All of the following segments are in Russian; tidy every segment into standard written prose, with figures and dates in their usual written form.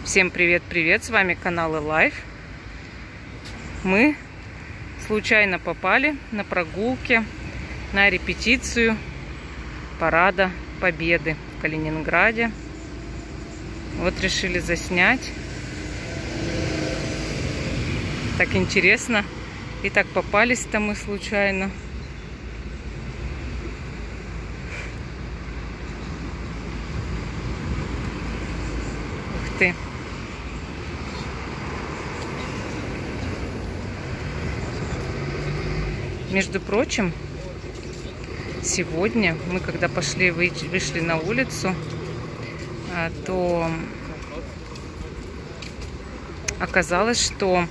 Всем привет-привет, с вами канал Life. Мы случайно попали на прогулке на репетицию Парада Победы в Калининграде. Вот решили заснять. Так интересно. И так попались-то мы случайно. Ух ты. Между прочим, сегодня мы, когда вышли на улицу, то оказалось, что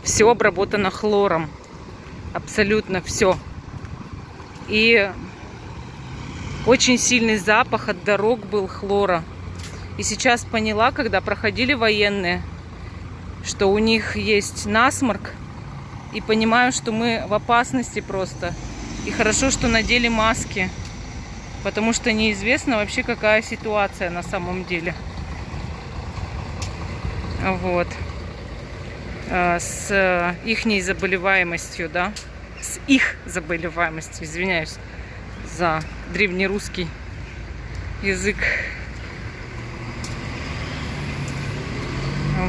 все обработано хлором. Абсолютно все. И очень сильный запах от дорог был хлора. И сейчас поняла, когда проходили военные, что у них есть насморк. И понимаю, что мы в опасности просто. И хорошо, что надели маски. Потому что неизвестно вообще, какая ситуация на самом деле. Вот. С ихней заболеваемостью, да? С их заболеваемостью, извиняюсь за древнерусский язык.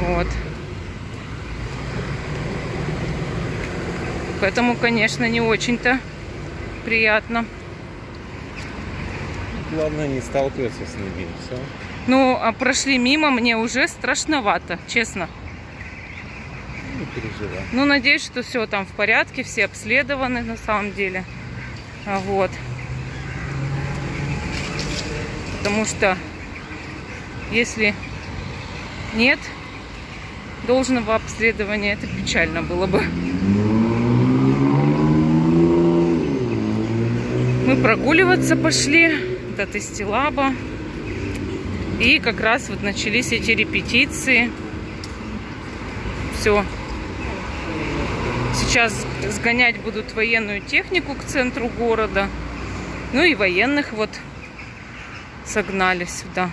Вот. Поэтому, конечно, не очень-то приятно. Главное не сталкиваться с ними, все. Ну, а прошли мимо, мне уже страшновато, честно. Не переживай. Ну, надеюсь, что все там в порядке, все обследованы на самом деле. Вот. Потому что если нет должного обследования, это печально было бы. Мы прогуливаться пошли до Тестилаба. И как раз вот начались эти репетиции. Все. Сейчас сгонять будут военную технику к центру города. Ну и военных вот согнали сюда.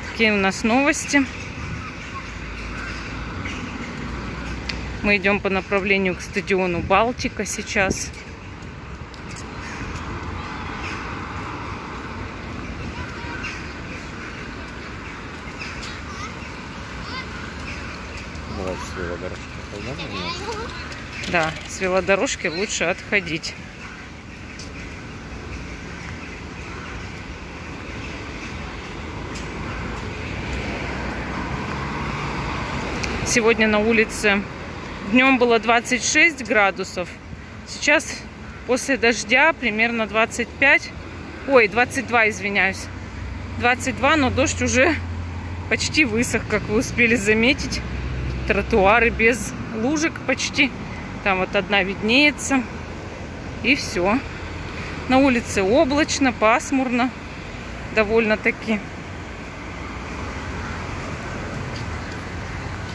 Такие у нас новости. Мы идем по направлению к стадиону Балтика сейчас. Вот с велодорожки. Да, с велодорожки лучше отходить. Сегодня на улице днем было 26 градусов. Сейчас после дождя примерно 25. Ой, 22, извиняюсь. 22, но дождь уже почти высох, как вы успели заметить. Тротуары без лужек почти. Там вот одна виднеется. И все. На улице облачно, пасмурно. Довольно-таки.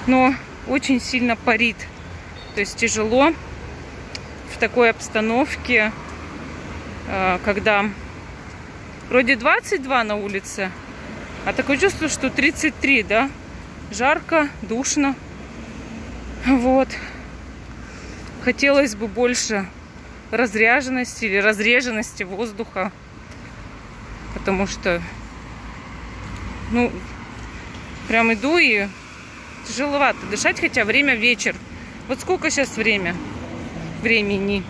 Но очень сильно парит. То есть тяжело в такой обстановке, когда вроде 22 на улице, а такое чувство, что 33, да? Жарко, душно. Вот. Хотелось бы больше разряженности или разреженности воздуха. Потому что, ну, прям иду и тяжеловато дышать, хотя время вечер. Вот сколько сейчас время? Времени.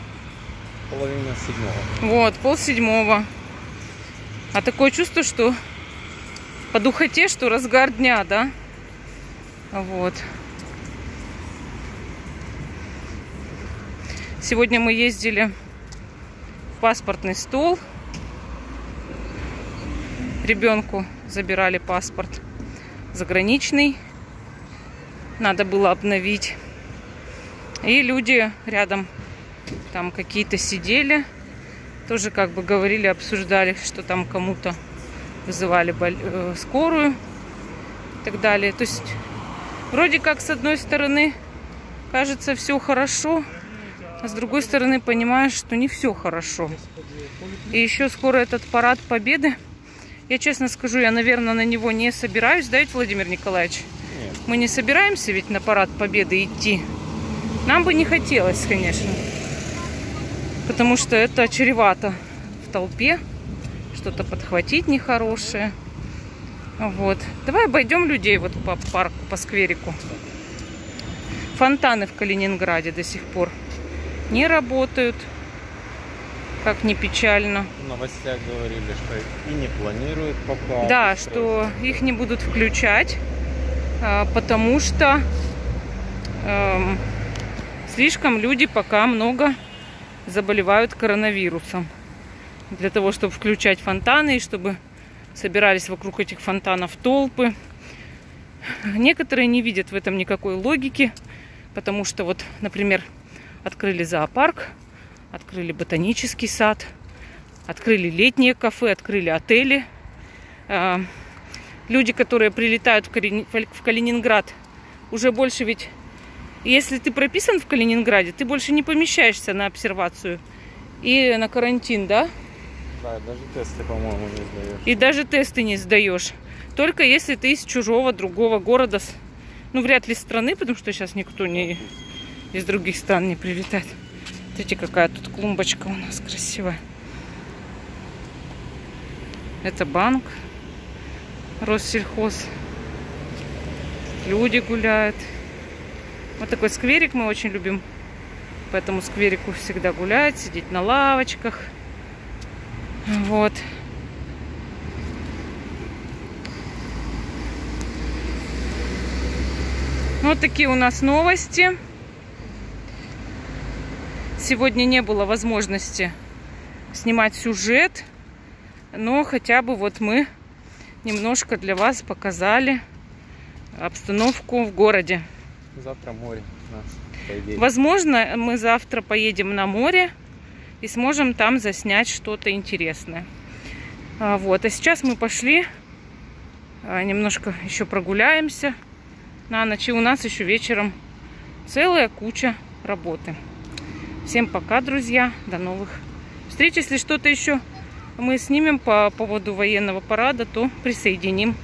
6:30. Вот, 6:30. А такое чувство, что по духоте, что разгар дня, да? Вот. Сегодня мы ездили в паспортный стол. Ребенку забирали паспорт заграничный. Надо было обновить. И люди рядом там какие-то сидели. Тоже как бы говорили, обсуждали, что там кому-то вызывали скорую и так далее. То есть вроде как с одной стороны кажется все хорошо, а с другой стороны понимаешь, что не все хорошо. И еще скоро этот парад Победы. Я честно скажу, я, наверное, на него не собираюсь, да, ведь, Владимир Николаевич? Нет. Мы не собираемся ведь на парад Победы идти. Нам бы не хотелось, конечно. Потому что это чревато в толпе. Что-то подхватить нехорошее. Вот. Давай обойдем людей вот по парку, по скверику. Фонтаны в Калининграде до сих пор не работают. Как ни печально. В новостях говорили, что и не планируют пока. Да, что их не будут включать, потому что слишком люди пока много заболевают коронавирусом. Для того, чтобы включать фонтаны и чтобы собирались вокруг этих фонтанов толпы. Некоторые не видят в этом никакой логики, потому что вот, например, открыли зоопарк, открыли ботанический сад, открыли летние кафе, открыли отели. Люди, которые прилетают в Калининград, уже больше ведь... Если ты прописан в Калининграде, ты больше не помещаешься на обсервацию и на карантин, да? Да, даже тесты, по-моему, не сдаешь. И даже тесты не сдаешь. Только если ты из чужого, другого города, ну, вряд ли страны, потому что сейчас никто не из других стран не прилетает. Смотрите, какая тут клумбочка у нас красивая. Это банк, Россельхоз. Люди гуляют. Вот такой скверик мы очень любим. По этому скверику всегда гулять, сидеть на лавочках. Вот. Вот такие у нас новости. Сегодня не было возможности снимать сюжет, но хотя бы вот мы немножко для вас показали обстановку в городе. Завтра море у нас, по идее. Возможно, мы завтра поедем на море и сможем там заснять что-то интересное. Вот. А сейчас мы пошли, немножко еще прогуляемся на ночь. И у нас еще вечером целая куча работы. Всем пока, друзья. До новых встреч. Если что-то еще мы снимем по поводу военного парада, то присоединим.